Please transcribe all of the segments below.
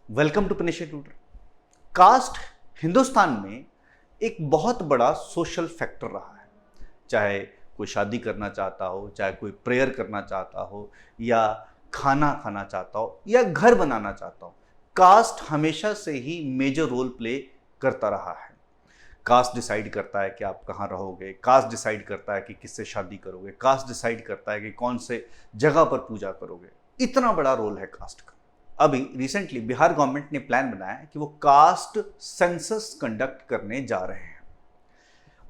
Welcome to punisher tutor. Caste Hindustan में एक बहुत बड़ा सोशल फैक्टर रहा है। चाहे कोई शादी करना चाहता हो, चाहे कोई प्रेयर करना चाहता हो, या खाना खाना चाहता हो, या घर बनाना चाहता हो, कास्ट हमेशा से ही मेजर रोल प्ले करता रहा है। कास्ट डिसाइड करता है कि आप कहाँ रहोगे, कास्ट डिसाइड करता है कि किससे शादी करोगे, कास्ट डिसाइड करता है कि कौन से जगह पर पूजा करोगे। इतना बड़ा रोल है कास्ट का। अभी रिसेंटली बिहार गवर्नमेंट ने प्लान बनाया है कि वो कास्ट सेंसस कंडक्ट करने जा रहे हैं।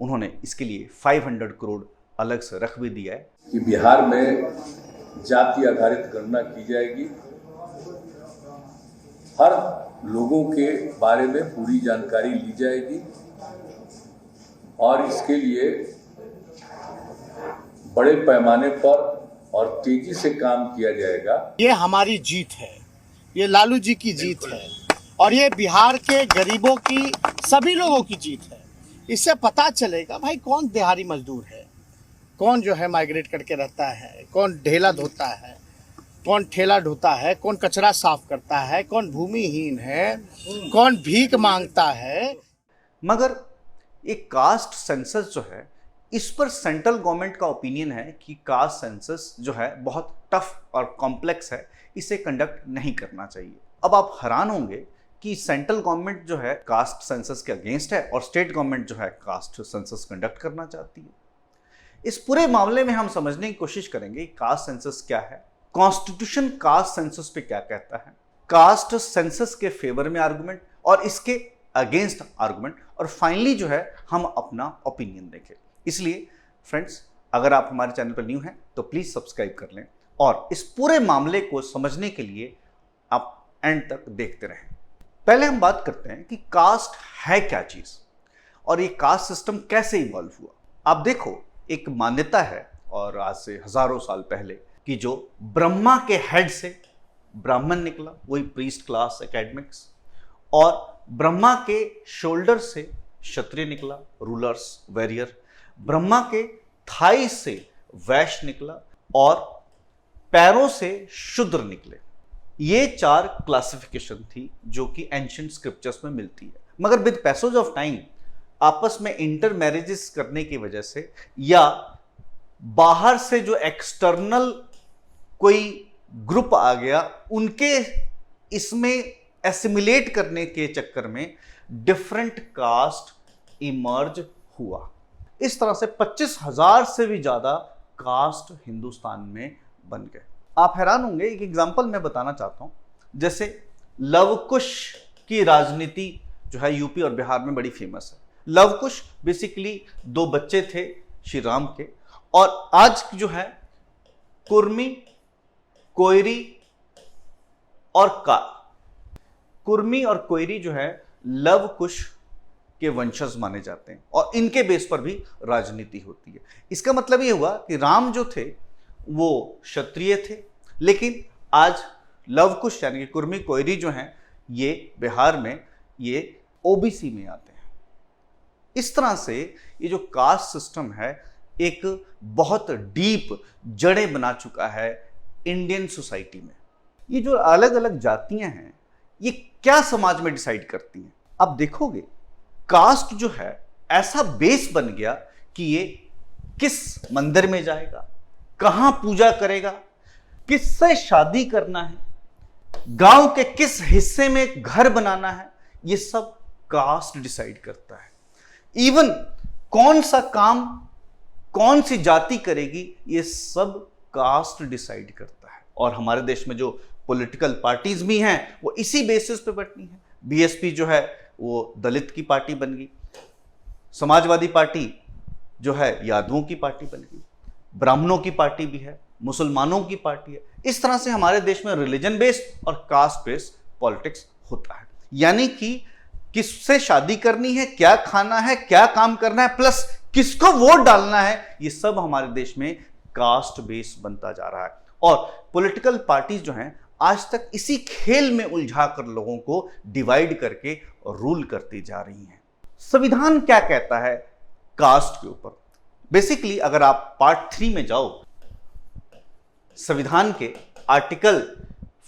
उन्होंने इसके लिए 500 करोड़ अलग से रख भी दिया है कि बिहार में जाति आधारित गणना की जाएगी। हर लोगों के बारे में पूरी जानकारी ली जाएगी और इसके लिए बड़े पैमाने पर और तेजी से काम किया जाएगा। ये हमारी जीत है, ये लालू जी की जीत है और ये बिहार के गरीबों की, सभी लोगों की जीत है। इससे पता चलेगा भाई कौन दिहाड़ी मजदूर है, कौन जो है माइग्रेट करके रहता है, कौन ढेला धोता है, कौन ठेला ढोता है, कौन कचरा साफ करता है, कौन भूमिहीन है, कौन भीख मांगता है। मगर एक कास्ट सेंसस जो है, इस पर सेंट्रल गवर्नमेंट का ओपिनियन है कि कास्ट सेंसस जो है बहुत टफ और कॉम्प्लेक्स है, इसे कंडक्ट नहीं करना चाहिए। अब आप हैरान होंगे कि सेंट्रल गवर्नमेंट जो है कास्ट सेंसस के अगेंस्ट है और स्टेट गवर्नमेंट जो है कास्ट सेंसस कंडक्ट करना चाहती है। इस पूरे मामले में हम समझने की कोशिश करेंगे कास्ट सेंसस क्या है, कॉन्स्टिट्यूशन कास्ट सेंसस पे क्या कहता है, कास्ट सेंसस के फेवर में आर्गुमेंट और इसके अगेंस्ट आर्गुमेंट, और फाइनली जो है हम अपना ओपिनियन देंगे। इसलिए फ्रेंड्स, अगर आप हमारे चैनल पर न्यू हैं तो प्लीज सब्सक्राइब कर लें और इस पूरे मामले को समझने के लिए आप एंड तक देखते रहें। पहले हम बात करते हैं कि कास्ट है क्या चीज और ये कास्ट सिस्टम कैसे इवॉल्व हुआ। आप देखो, एक मान्यता है और आज से हजारों साल पहले कि जो ब्रह्मा के हेड से ब्राह्मण निकला, वही प्रीस्ट क्लास एकेडमिक्स, और ब्रह्मा के शोल्डर से क्षत्रिय निकला, रूलर्स वॉरियर, ब्रह्मा के थाई से वैश्य निकला और पैरों से शूद्र निकले। ये 4 क्लासिफिकेशन थी जो कि एंशिएंट स्क्रिप्चर्स में मिलती है। मगर विद पैसेज ऑफ टाइम आपस में इंटर मैरिजेस करने की वजह से या बाहर से जो एक्सटर्नल कोई ग्रुप आ गया, उनके इसमें एसिमिलेट करने के चक्कर में डिफरेंट कास्ट इमर्ज हुआ। इस तरह से 25,000 से भी ज्यादा कास्ट हिंदुस्तान में बन गए। आप हैरान होंगे, एक एग्जांपल मैं बताना चाहता हूं। जैसे लवकुश की राजनीति जो है यूपी और बिहार में बड़ी फेमस है। लवकुश बेसिकली 2 बच्चे थे श्री राम के, और आज जो है कुर्मी, कोयरी और कुर्मी और कोयरी जो है लवकुश के वंशज माने जाते हैं और इनके बेस पर भी राजनीति होती है। इसका मतलब ये हुआ कि राम जो थे वो क्षत्रिय थे, लेकिन आज लवकुश यानी कि कुर्मी कोयरी जो हैं ये बिहार में ये ओबीसी में आते हैं। इस तरह से ये जो कास्ट सिस्टम है एक बहुत डीप जड़ें बना चुका है इंडियन सोसाइटी में। ये जो अलग अलग जातियां हैं ये क्या समाज में डिसाइड करती हैं। अब देखोगे कास्ट जो है ऐसा बेस बन गया कि ये किस मंदिर में जाएगा, कहां पूजा करेगा, किससे शादी करना है, गांव के किस हिस्से में घर बनाना है, ये सब कास्ट डिसाइड करता है। इवन कौन सा काम कौन सी जाति करेगी, ये सब कास्ट डिसाइड करता है। और हमारे देश में जो पॉलिटिकल पार्टीज भी हैं वो इसी बेसिस पे बनी है। बीएसपी जो है वो दलित की पार्टी बन गई, समाजवादी पार्टी जो है यादवों की पार्टी बन गई, ब्राह्मणों की पार्टी भी है, मुसलमानों की पार्टी है। इस तरह से हमारे देश में रिलीजन बेस्ड और कास्ट बेस्ड पॉलिटिक्स होता है। यानी कि किससे शादी करनी है, क्या खाना है, क्या काम करना है, प्लस किसको वोट डालना है, ये सब हमारे देश में कास्ट बेस्ड बनता जा रहा है। और पॉलिटिकल पार्टीज जो हैं आज तक इसी खेल में उलझा कर लोगों को डिवाइड करके रूल करती जा रही हैं। संविधान क्या कहता है कास्ट के ऊपर? बेसिकली अगर आप पार्ट 3 में जाओ, संविधान के आर्टिकल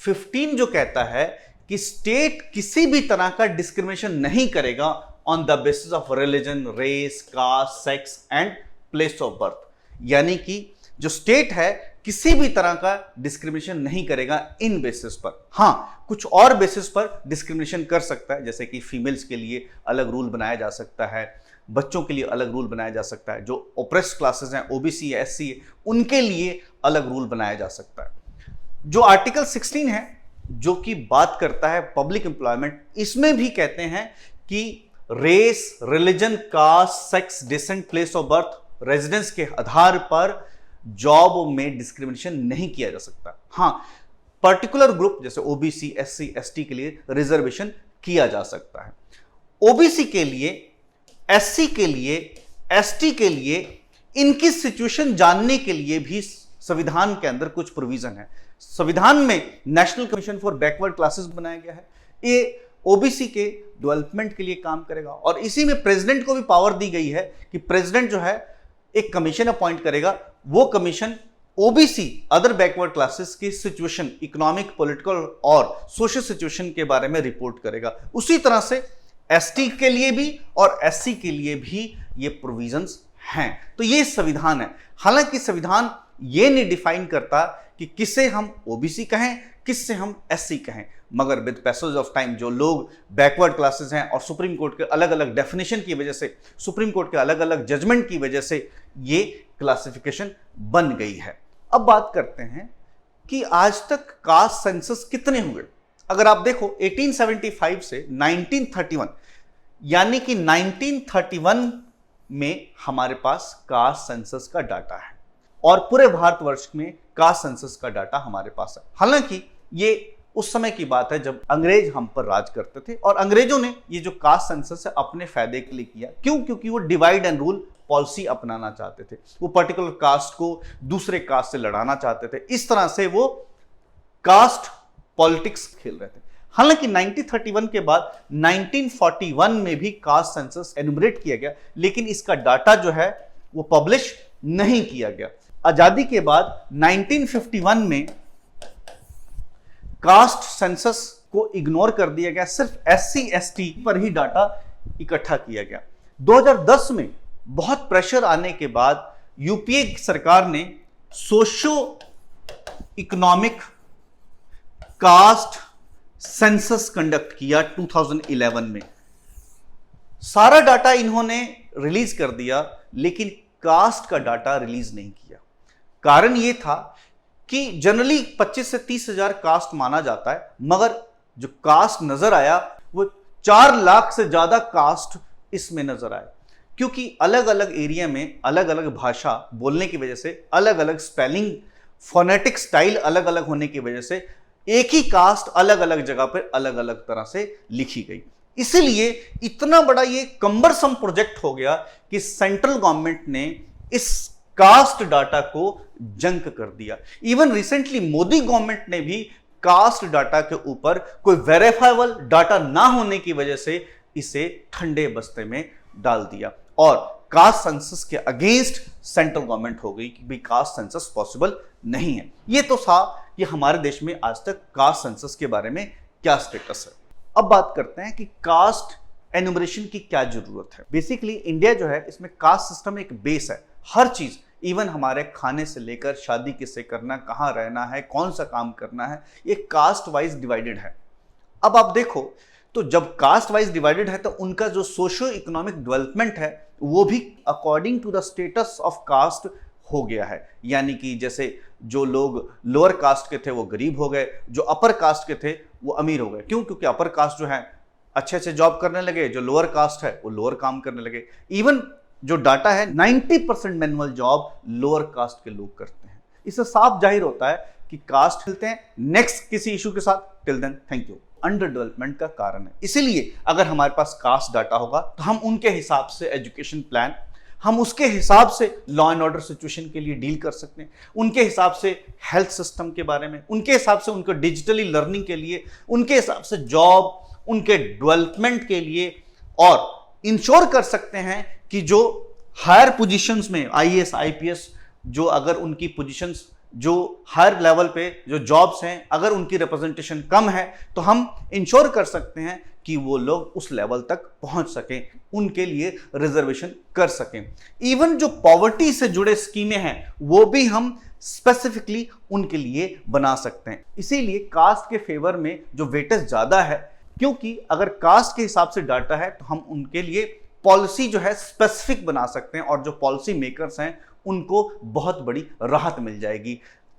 15 जो कहता है कि स्टेट किसी भी तरह का डिस्क्रिमिनेशन नहीं करेगा on the basis of religion, race, caste, sex and place of birth. यानी कि जो स्टेट है किसी भी तरह का डिस्क्रिमिनेशन नहीं करेगा इन बेसिस पर। हाँ, कुछ और बेसिस पर डिस्क्रिमिनेशन कर सकता है, जैसे कि फीमेल्स के लिए अलग रूल बनाया जा सकता है, बच्चों के लिए अलग रूल बनाया जा सकता है, जो ओप्रेस्ड क्लासेस हैं, ओबीसी है, एससी है, उनके लिए अलग रूल बनाया जा सकता है। जो आर्टिकल 16 है जो कि बात करता है पब्लिक एम्प्लॉयमेंट, इसमें भी कहते हैं कि race, religion, caste, sex, descent, place of birth, residence के आधार पर जॉब में डिस्क्रिमिनेशन नहीं किया जा सकता। हाँ, पर्टिकुलर ग्रुप जैसे ओबीसी, एससी, एसटी के लिए रिजर्वेशन किया जा सकता है। ओबीसी के लिए, एससी के लिए, एसटी के लिए इनकी सिचुएशन जानने के लिए भी संविधान के अंदर कुछ प्रोविजन है। संविधान में national commission for backward classes बनाया गया है। ये ओबीसी के डेवलपमेंट के लिए काम करेगा और इसी में प्रेसिडेंट को भी पावर दी गई है कि प्रेसिडेंट जो है एक कमीशन अपॉइंट करेगा। वो commission OBC, other backward classes की सिचुएशन, इकोनॉमिक, पॉलिटिकल और सोशल सिचुएशन के बारे में रिपोर्ट करेगा। उसी तरह से एसटी के लिए भी और एससी के लिए भी ये प्रोविजंस हैं। तो ये संविधान है। हालांकि संविधान ये नहीं डिफाइन करता कि किसे हम ओबीसी कहें, किससे हम एससी कहें, मगर विद पैसेज ऑफ टाइम जो लोग बैकवर्ड क्लासेस हैं और सुप्रीम कोर्ट के अलग अलग डेफिनेशन की वजह से, सुप्रीम कोर्ट के अलग अलग जजमेंट की वजह से ये क्लासिफिकेशन बन गई है। अब बात करते हैं कि आज तक कास्ट सेंसस कितने हुए। अगर आप देखो 1875 से 1931, यानी कि 1931 में हमारे पास कास्ट सेंसस का डाटा है और पूरे भारतवर्ष में कास्ट सेंसस का डाटा हमारे पास है। हालांकि ये उस समय की बात है जब अंग्रेज हम पर राज करते थे और अंग्रेजों ने ये जो कास्ट सेंसस है अपने फायदे के लिए किया। क्यों? क्योंकि वो डिवाइड एंड रूल पॉलिसी अपनाना चाहते थे। वो पर्टिकुलर कास्ट को दूसरे कास्ट से लड़ाना चाहते थे। इस तरह से वो कास्ट पॉलिटिक्स खेल रहे थे। हालांकि 1931 के बाद 1941 में भी कास्ट सेंसस एनुमरेट किया गया, लेकिन इसका डाटा जो है वो पब्लिश नहीं किया गया। आजादी के बाद 1951 में कास्ट सेंसस को इग्नोर कर दिया गया, सिर्फ एससी एसटी पर ही डाटा इकट्ठा किया गया। 2010 में बहुत प्रेशर आने के बाद यूपीए सरकार ने socio economic caste census conduct किया 2011 में। सारा डाटा इन्होंने रिलीज कर दिया, लेकिन कास्ट का डाटा रिलीज नहीं किया। कारण यह था कि जनरली 25 से 30 हजार कास्ट माना जाता है, मगर जो कास्ट नजर आया वो 4 लाख से ज्यादा कास्ट इसमें नजर आए, क्योंकि अलग अलग एरिया में अलग अलग भाषा बोलने की वजह से, अलग अलग स्पेलिंग, फोनेटिक स्टाइल अलग अलग होने की वजह से एक ही कास्ट अलग अलग जगह पर अलग अलग तरह से लिखी गई। इसीलिए इतना बड़ा ये कम्बरसम प्रोजेक्ट हो गया कि सेंट्रल गवर्नमेंट ने इस कास्ट डाटा को जंक कर दिया। इवन रिसेंटली मोदी गवर्नमेंट ने भी कास्ट डाटा के ऊपर कोई वेरीफाइबल डाटा ना होने की वजह से इसे ठंडे बस्ते में डाल दिया और कास्ट सेंसस के अगेंस्ट सेंट्रल गवर्नमेंट हो गई कि भाई कास्ट सेंसस पॉसिबल नहीं है। ये तो था कि हमारे देश में आज तक कास्ट सेंसस के बारे में क्या स्टेटस है। अब बात करते हैं कि कास्ट एनुमरेशन की क्या जरूरत है। बेसिकली इंडिया जो है इसमें कास्ट सिस्टम एक बेस है। हर चीज, इवन हमारे खाने से लेकर शादी किससे करना, कहाँ रहना है, कौन सा काम करना है, ये कास्ट वाइज डिवाइडेड है। अब आप देखो तो जब कास्ट वाइज डिवाइडेड है तो उनका जो सोशो इकोनॉमिक डेवलपमेंट है वो भी according to the status of caste हो गया है। यानी कि जैसे जो लोग लोअर कास्ट के थे वो गरीब हो गए, जो अपर कास्ट के थे वो अमीर हो गए। क्यों? क्योंकि अपर कास्ट जो है अच्छे से जॉब करने लगे, जो लोअर कास्ट है वो लोअर काम करने लगे। इवन जो डाटा है 90% मैनुअल जॉब लोअर कास्ट के लोग करते हैं। इससे साफ जाहिर होता है कि कास्ट हिलते हैं। नेक्स्ट किसी इशू के साथ, till then thank you. Under development का कारण है। इसीलिए अगर हमारे पास कास्ट डाटा होगा तो हम उनके हिसाब से एजुकेशन प्लान, हम उसके हिसाब से लॉ एंड ऑर्डर सिचुएशन के लिए डील कर सकते हैं, उनके हिसाब से हेल्थ सिस्टम के बारे में, उनके हिसाब से उनको डिजिटली लर्निंग के लिए, उनके हिसाब से जॉब, उनके डेवलपमेंट के लिए, और इंश्योर कर सकते हैं कि जो हायर पोजीशंस में आईएएस आईपीएस जो अगर उनकी पोजीशंस जो हायर लेवल पे जो जॉब्स हैं, अगर उनकी रिप्रेजेंटेशन कम है तो हम इंश्योर कर सकते हैं कि वो लोग उस लेवल तक पहुंच सकें, उनके लिए रिजर्वेशन कर सकें। इवन जो पॉवर्टी से जुड़े स्कीमें हैं वो भी हम स्पेसिफिकली उनके लिए बना सकते हैं। इसीलिए कास्ट के फेवर में जो वेटेज ज्यादा है, क्योंकि अगर कास्ट के हिसाब से डाटा है तो हम उनके लिए पॉलिसी जो है स्पेसिफिक बना सकते हैं और जो पॉलिसी मेकर्स हैं उनको बहुत बड़ी राहत मिल जाएगी,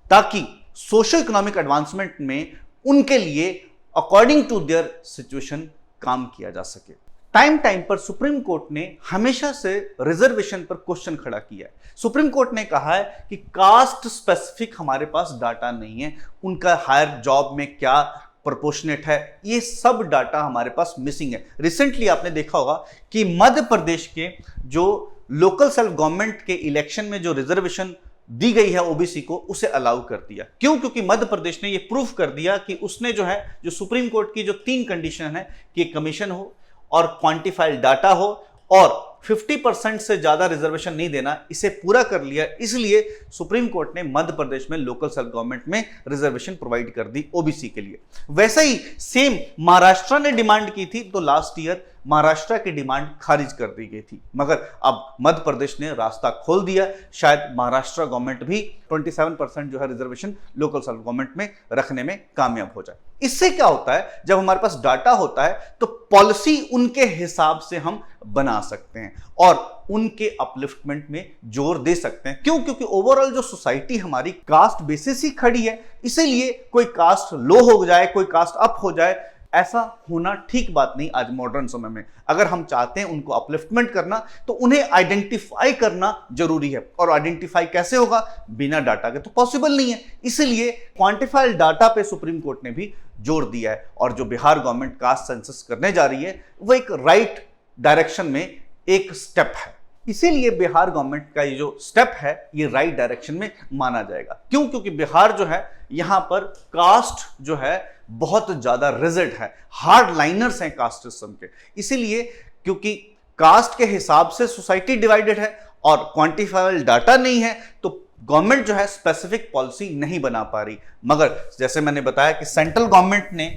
ताकि सोशो इकोनॉमिक एडवांसमेंट में उनके लिए अकॉर्डिंग टू देयर सिचुएशन काम किया जा सके। टाइम टाइम पर सुप्रीम कोर्ट ने हमेशा से रिजर्वेशन पर क्वेश्चन खड़ा किया है। सुप्रीम कोर्ट ने कहा है कि कास्ट स्पेसिफिक हमारे पास डाटा नहीं है, उनका हायर जॉब में क्या प्रोपोर्शनेट है, ये सब डाटा हमारे पास मिसिंग है। रिसेंटली आपने देखा होगा कि मध्य प्रदेश के जो लोकल सेल्फ गवर्नमेंट के इलेक्शन में जो रिजर्वेशन दी गई है ओबीसी को, उसे अलाउ कर दिया। क्यों? क्योंकि मध्य प्रदेश ने ये प्रूफ कर दिया कि उसने जो है, जो सुप्रीम कोर्ट की जो 3 कंडीशन है कि कमीशन हो और क्वांटिफाइड डाटा हो और 50% से ज्यादा रिजर्वेशन नहीं देना, इसे पूरा कर लिया। इसलिए सुप्रीम कोर्ट ने मध्य प्रदेश में लोकल सेल्फ गवर्नमेंट में रिजर्वेशन प्रोवाइड कर दी ओबीसी के लिए। वैसे ही सेम महाराष्ट्र ने डिमांड की थी, तो लास्ट ईयर महाराष्ट्र की डिमांड खारिज कर दी गई थी, मगर अब मध्य प्रदेश ने रास्ता खोल दिया। शायद महाराष्ट्र गवर्नमेंट भी 27% जो है रिजर्वेशन लोकल सेल्फ गवर्नमेंट में रखने में कामयाब हो जाए। इससे क्या होता है, जब हमारे पास डाटा होता है तो पॉलिसी उनके हिसाब से हम बना सकते हैं और उनके अपलिफ्टमेंट में जोर दे सकते हैं। क्यों? क्योंकि ओवरऑल जो सोसाइटी हमारी कास्ट बेसिस ही खड़ी है, इसीलिए कोई कास्ट लो हो जाए, कोई कास्ट अप हो जाए, ऐसा होना ठीक बात नहीं आज मॉडर्न समय में। अगर हम चाहते हैं उनको अपलिफ्टमेंट करना तो उन्हें आइडेंटिफाई करना जरूरी है, और आइडेंटिफाई कैसे होगा? बिना डाटा के तो पॉसिबल नहीं है। इसलिए क्वांटिफाइड डाटा पे सुप्रीम कोर्ट ने भी जोर दिया है, और जो बिहार गवर्नमेंट कास्ट सेंसस करने जा रही है वो एक राइट डायरेक्शन में एक स्टेप है। इसीलिए बिहार गवर्नमेंट का ये जो स्टेप है ये राइट डायरेक्शन में माना जाएगा। क्यों? क्योंकि बिहार जो है, यहां पर कास्ट जो है बहुत ज्यादा रिजिड है, हार्ड लाइनर्स हैं कास्ट सिस्टम के। इसीलिए क्योंकि कास्ट के हिसाब से सोसाइटी डिवाइडेड है और क्वांटिफाइबल डाटा नहीं है, तो गवर्नमेंट जो है स्पेसिफिक पॉलिसी नहीं बना पा रही। मगर जैसे मैंने बताया कि सेंट्रल गवर्नमेंट ने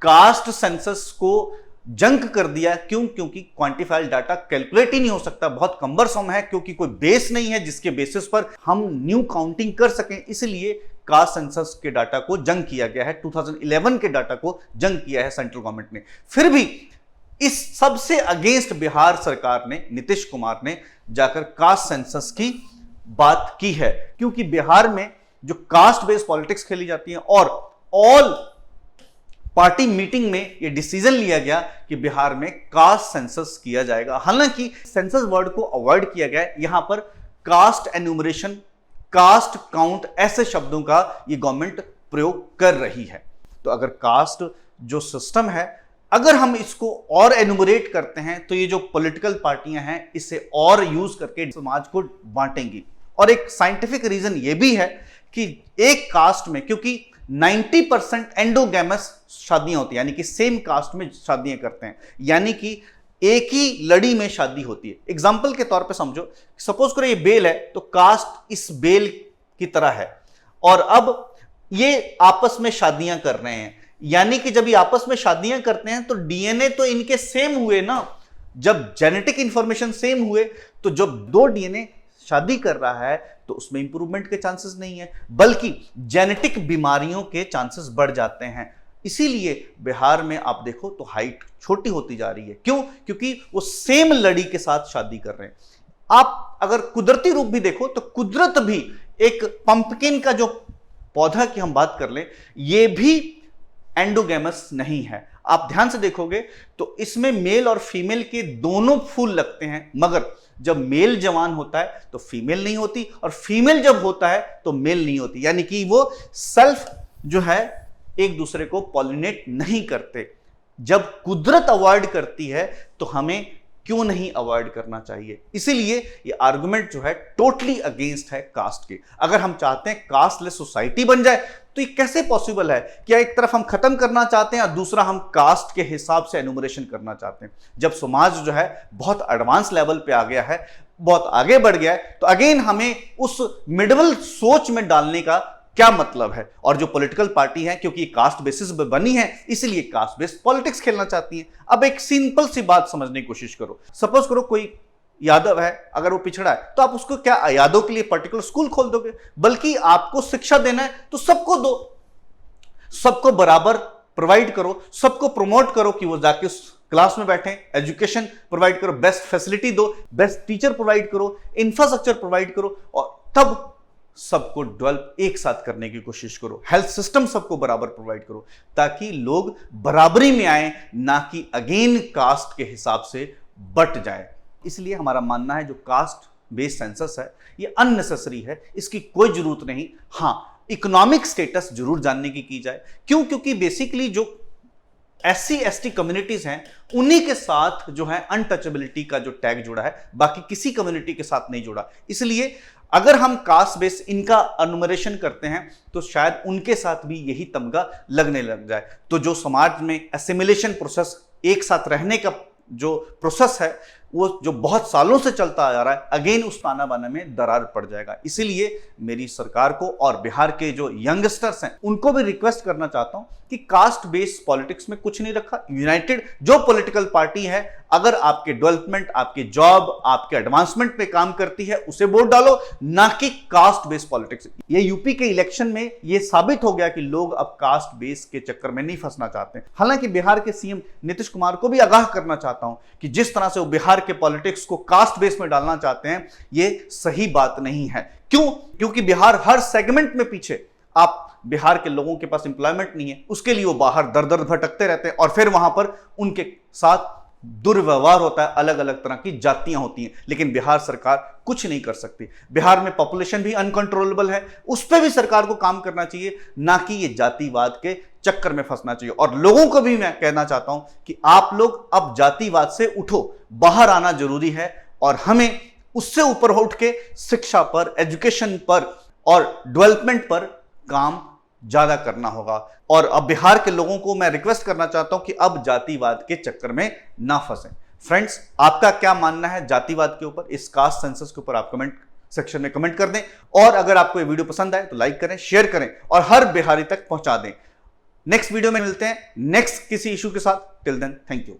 कास्ट सेंसस को जंक कर दिया। क्यों? क्योंकि क्वांटिफाइड डाटा कैलकुलेट ही नहीं हो सकता, बहुत कम्बरसम है, क्योंकि कोई बेस नहीं है जिसके बेसिस पर हम न्यू काउंटिंग कर सकें। इसलिए कास्ट सेंसस के डाटा को जंक किया गया है, 2011 के डाटा को जंक किया है सेंट्रल गवर्नमेंट ने। फिर भी इस सबसे अगेंस्ट बिहार सरकार ने, नीतीश कुमार ने जाकर कास्ट सेंसस की बात की है, क्योंकि बिहार में जो कास्ट बेस्ड पॉलिटिक्स खेली जाती है और ऑल पार्टी मीटिंग में यह डिसीजन लिया गया कि बिहार में कास्ट सेंसस किया जाएगा। हालांकि सेंसस वर्ड को अवॉइड किया गया है, यहां पर कास्ट एन्यूमरेशन, कास्ट काउंट ऐसे शब्दों का ये गवर्नमेंट प्रयोग कर रही है। तो अगर कास्ट जो सिस्टम है, अगर हम इसको और एनुमरेट करते हैं तो ये जो पॉलिटिकल पार्टियां हैं इसे और यूज करके समाज को बांटेंगी। और एक साइंटिफिक रीजन ये भी है कि एक कास्ट में, क्योंकि 90% एंडोगैमस शादियां होती है, यानी कि सेम कास्ट में शादियां करते हैं, यानी कि एक ही लड़ी में शादी होती है। एग्जाम्पल के तौर पे समझो, सपोज करो ये बेल है, तो कास्ट इस बेल की तरह है और अब ये आपस में शादियां कर रहे हैं, यानी कि जब ये आपस में शादियां करते हैं तो डीएनए तो इनके सेम हुए ना। जब जेनेटिक इंफॉर्मेशन सेम हुए तो जब 2 डीएनए शादी कर रहा है तो उसमें इंप्रूवमेंट के चांसेस नहीं है, बल्कि जेनेटिक बीमारियों के चांसेस बढ़ जाते हैं। इसीलिए बिहार में आप देखो तो हाइट छोटी होती जा रही है। क्यों? क्योंकि वो सेम लड़ी के साथ शादी कर रहे हैं। आप अगर कुदरती रूप भी देखो तो कुदरत भी, एक पंपकिन का जो पौधा की हम बात कर लें, ये भी एंडोगैमस नहीं है। आप ध्यान से देखोगे तो इसमें मेल और फीमेल के दोनों फूल लगते हैं, मगर जब मेल जवान होता है तो फीमेल नहीं होती और फीमेल जब होता है तो मेल नहीं होती, यानी कि वो सेल्फ जो है एक दूसरे को पॉलिनेट नहीं करते। जब कुदरत अवॉइड करती है तो हमें क्यों नहीं अवॉइड करना चाहिए? इसीलिए ये आर्गुमेंट जो है टोटली अगेंस्ट है कास्ट के। अगर हम चाहते हैं कास्टलेस सोसाइटी बन जाए तो ये कैसे पॉसिबल है? क्या एक तरफ हम खत्म करना चाहते हैं और दूसरा हम कास्ट के हिसाब से एनुमरेशन करना चाहते हैं? जब समाज जो है बहुत एडवांस लेवल पे आ गया है, बहुत आगे बढ़ गया है, तो अगेन हमें उस मिडल सोच में डालने का क्या मतलब है? और जो पॉलिटिकल पार्टी है, क्योंकि कास्ट बेसिस पे बनी है, इसलिए कास्ट बेस्ड पॉलिटिक्स खेलना चाहती है। अब एक सिंपल सी बात समझने की कोशिश करो। सपोज करो कोई यादव है, अगर वो पिछड़ा है, तो आप उसको क्या यादव के लिए पर्टिकुलर स्कूल खोल दोगे? बल्कि आपको शिक्षा देना है तो सबको दो, सबको बराबर प्रोवाइड करो, सबको प्रमोट करो कि वो जाके उस क्लास में बैठे, एजुकेशन प्रोवाइड करो, बेस्ट फैसिलिटी दो, बेस्ट टीचर प्रोवाइड करो, इंफ्रास्ट्रक्चर प्रोवाइड करो, और तब सबको डेवलप एक साथ करने की कोशिश करो। हेल्थ सिस्टम सबको बराबर प्रोवाइड करो, ताकि लोग बराबरी में आए, ना कि अगेन कास्ट के हिसाब से बट जाए। इसलिए हमारा मानना है जो कास्ट बेस्ड सेंसस है ये अननेसेसरी है, इसकी कोई जरूरत नहीं। हाँ, इकोनॉमिक स्टेटस जरूर जानने की जाए। क्यों? क्योंकि बेसिकली जो SC ST कम्युनिटीज हैं उन्हीं के साथ जो है अनटचेबिलिटी का जो टैग जुड़ा है, बाकी किसी कम्युनिटी के साथ नहीं जुड़ा। इसलिए अगर हम कास्ट बेस इनका अनुमरेशन करते हैं तो शायद उनके साथ भी यही तमगा लगने लग जाए। तो जो समाज में एसिमिलेशन प्रोसेस, एक साथ रहने का जो प्रोसेस है, वो जो बहुत सालों से चलता आ रहा है, अगेन उस ताना बाना में दरार पड़ जाएगा। इसीलिए मेरी सरकार को और बिहार के जो यंगस्टर्स हैं उनको भी रिक्वेस्ट करना चाहता हूं कि कास्ट बेस्ड पॉलिटिक्स में कुछ नहीं रखा। यूनाइटेड जो पॉलिटिकल पार्टी है, अगर आपके डेवलपमेंट, आपके जॉब, आपके एडवांसमेंट पे काम करती है, उसे वोट डालो, ना कि कास्ट बेस्ड पॉलिटिक्स। ये यूपी के इलेक्शन में ये साबित हो गया कि लोग अब कास्ट बेस के चक्कर में नहीं फंसना चाहते। हालांकि बिहार के CM नीतीश कुमार को भी आगाह करना चाहता हूं कि जिस तरह से वो बिहार के पॉलिटिक्स को कास्ट बेस में डालना चाहते हैं, ये सही बात नहीं है। क्यों? क्योंकि बिहार हर सेगमेंट में पीछे। आप बिहार के लोगों के पास एम्प्लॉयमेंट नहीं है, उसके लिए वो बाहर दर दर भटकते रहते हैं, और फिर वहां पर उनके साथ दुर्व्यवहार होता है, अलग अलग तरह की जातियां होती हैं। लेकिन बिहार सरकार कुछ नहीं कर सकती। बिहार में पॉपुलेशन भी अनकंट्रोलेबल है, उस पर भी सरकार को काम करना चाहिए, ना कि ये जातिवाद के चक्कर में फंसना चाहिए। और लोगों को भी मैं कहना चाहता हूं कि आप लोग अब जातिवाद से उठो, बाहर आना जरूरी है, और हमें उससे ऊपर उठ के शिक्षा पर, एजुकेशन पर और डेवलपमेंट पर काम ज्यादा करना होगा। और अब बिहार के लोगों को मैं रिक्वेस्ट करना चाहता हूं कि अब जातिवाद के चक्कर में ना फंसें। फ्रेंड्स, आपका क्या मानना है जातिवाद के ऊपर, इस कास्ट सेंसस के ऊपर? आप कमेंट सेक्शन में कमेंट कर दें, और अगर आपको ये वीडियो पसंद आए तो लाइक करें, शेयर करें और हर बिहारी तक पहुंचा दें। नेक्स्ट वीडियो में मिलते हैं नेक्स्ट किसी इशू के साथ। Till then, thank you.